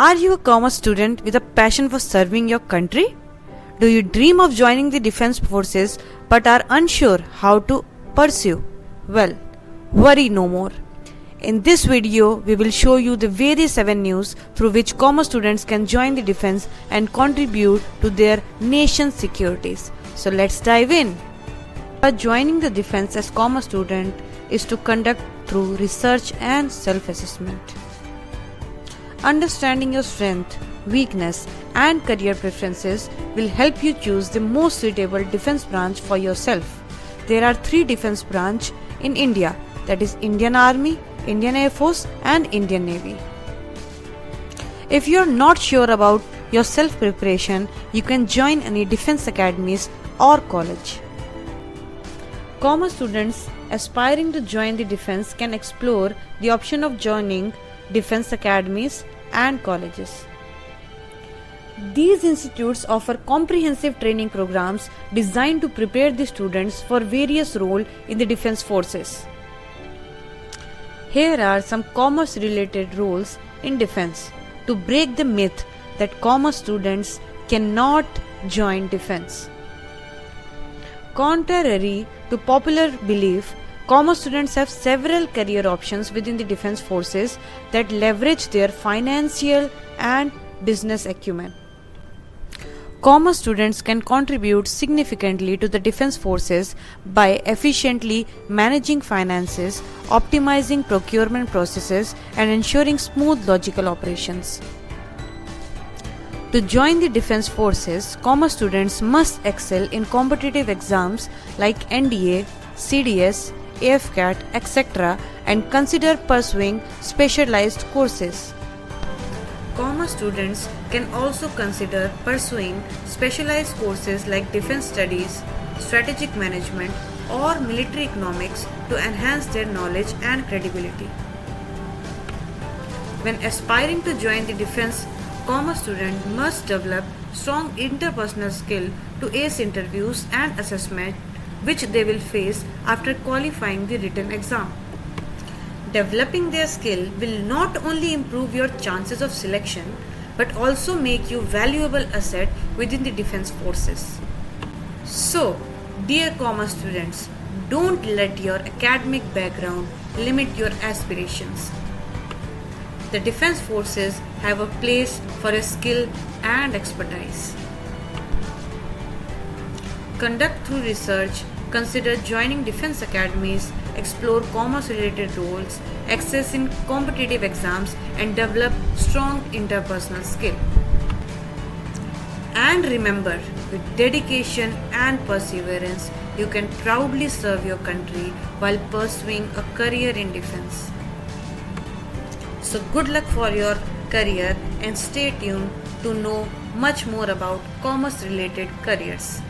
Are you a commerce student with a passion for serving your country? Do you dream of joining the defense forces but are unsure how to pursue? Well, worry no more. In this video, we will show you the various avenues through which commerce students can join the defense and contribute to their nation's securities. So let's dive in. Joining the defense as commerce student is to conduct through research and self-assessment. Understanding your strength, weakness and career preferences will help you choose the most suitable defense branch for yourself. There are 3 defense branches in India, that is Indian Army, Indian Air Force and Indian Navy. If you are not sure about your self-preparation, you can join any defense academies or college. Commerce students aspiring to join the defense can explore the option of joining defense academies and colleges. These institutes offer comprehensive training programs designed to prepare the students for various roles in the defense forces. Here are some commerce-related roles in defense to break the myth that commerce students cannot join defense. Contrary to popular belief, commerce students have several career options within the defense forces that leverage their financial and business acumen. Commerce students can contribute significantly to the defense forces by efficiently managing finances, optimizing procurement processes, and ensuring smooth logical operations. To join the defense forces, commerce students must excel in competitive exams like NDA, CDS, AFCAT, etc. and consider pursuing specialized courses. Commerce students can also consider pursuing specialized courses like defense studies, strategic management, or military economics to enhance their knowledge and credibility. When aspiring to join the defense, commerce student must develop strong interpersonal skill to ace interviews and assessment which they will face after qualifying the written exam. Developing their skill will not only improve your chances of selection but also make you valuable asset within the defense forces. So, dear commerce students, don't let your academic background limit your aspirations. The defense forces have a place for a skill and expertise. Conduct through research, consider joining defense academies, explore commerce-related roles, excel in competitive exams, and develop strong interpersonal skill. And remember, with dedication and perseverance, you can proudly serve your country while pursuing a career in defense. So good luck for your career and stay tuned to know much more about commerce-related careers.